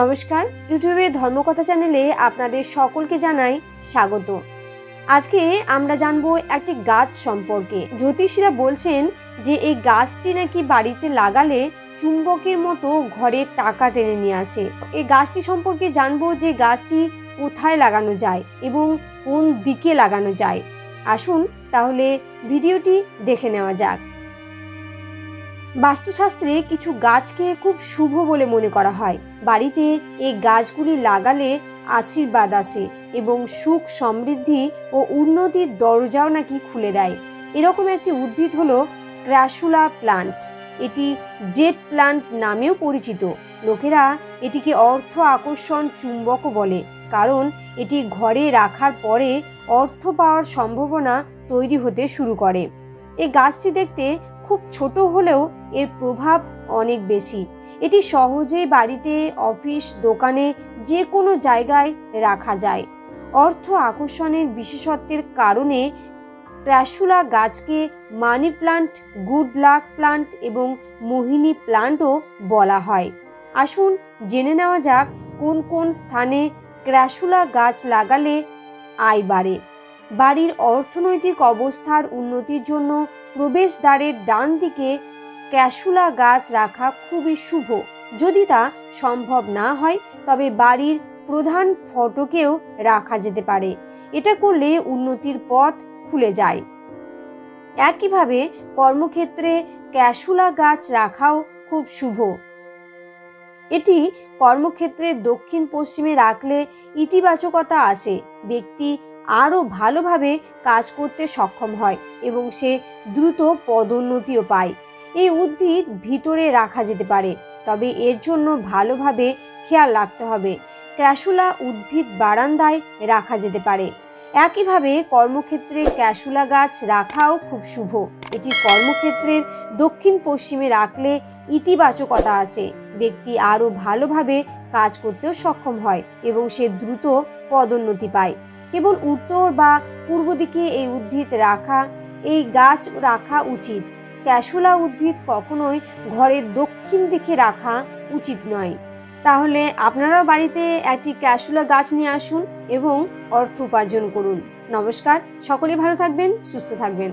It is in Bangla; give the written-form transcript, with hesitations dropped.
নমস্কার, ইউটিউবে ধর্মকথা চ্যানেলে আপনাদের সকলকে জানাই স্বাগত। আজকে আমরা জানবো একটি গাছ সম্পর্কে। জ্যোতিষীরা বলছেন যে এই গাছটি নাকি বাড়িতে লাগালে চুম্বকের মতো ঘরে টাকা টেনে নিয়ে আসে। এই গাছটি সম্পর্কে জানবো যে গাছটি কোথায় লাগানো যায় এবং কোন দিকে লাগানো যায়। আসুন তাহলে ভিডিওটি দেখে নেওয়া যাক। বাস্তুশাস্ত্রে কিছু গাছকে খুব শুভ বলে মনে করা হয়। বাড়িতে এই গাছগুলি লাগালে আশীর্বাদ আসে এবং সুখ সমৃদ্ধি ও উন্নতির দরজাও নাকি খুলে দেয়। এরকম একটি উদ্ভিদ হলো ক্র্যাসুলা প্লান্ট। এটি জেট প্লান্ট নামেও পরিচিত। লোকেরা এটিকে অর্থ আকর্ষণ চুম্বকও বলে, কারণ এটি ঘরে রাখার পরে অর্থ পাওয়ার সম্ভাবনা তৈরি হতে শুরু করে। এই গাছটি দেখতে খুব ছোট হলেও এর প্রভাব অনেক বেশি। এটি সহজেই বাড়িতে, অফিস, দোকানে যে কোনো জায়গায় রাখা যায়। অর্থ আকর্ষণের বিশেষত্বের কারণে ক্র্যাসুলা গাছকে money plant, good luck plant এবং মোহিনী প্লান্টও বলা হয়। আসুন জেনে নেওয়া যাক কোন কোন স্থানে ক্র্যাসুলা গাছ লাগালে আয় বাড়ে। বাড়ির অর্থনৈতিক অবস্থার উন্নতির জন্য প্রবেশদ্বারের ডান দিকে ক্র্যাসুলা গাছ রাখা খুবই শুভ। যদি তা সম্ভব না হয় তবে বাড়ির প্রধান ফটকেও রাখা যেতে পারে। এটা করলে উন্নতির পথ খুলে যায়। একইভাবে কর্মক্ষেত্রে ক্র্যাসুলা গাছ রাখাও খুব শুভ। এটি কর্মক্ষেত্রের দক্ষিণ পশ্চিমে রাখলে ইতিবাচকতা আছে। ব্যক্তি আরও ভালোভাবে কাজ করতে সক্ষম হয় এবং সে দ্রুত পদোন্নতিও পায়। এই উদ্ভিদ ভিতরে রাখা যেতে পারে, তবে এর জন্য ভালোভাবে খেয়াল রাখতে হবে। ক্র্যাসুলা উদ্ভিদ বারান্দায় রাখা যেতে পারে। একইভাবে কর্মক্ষেত্রে ক্র্যাসুলা গাছ রাখাও খুব শুভ। এটি কর্মক্ষেত্রের দক্ষিণ পশ্চিমে রাখলে ইতিবাচকতা আছে। ব্যক্তি আরও ভালোভাবে কাজ করতেও সক্ষম হয় এবং সে দ্রুত পদোন্নতি পায়। কেবল উত্তর বা পূর্ব দিকে এই গাছ রাখা উচিত। ক্র্যাসুলা উদ্ভিদ কখনোই ঘরের দক্ষিণ দিকে রাখা উচিত নয়। তাহলে আপনারাও বাড়িতে একটি ক্র্যাসুলা গাছ নিয়ে আসুন এবং অর্থ উপার্জন করুন। নমস্কার, সকলে ভালো থাকবেন, সুস্থ থাকবেন।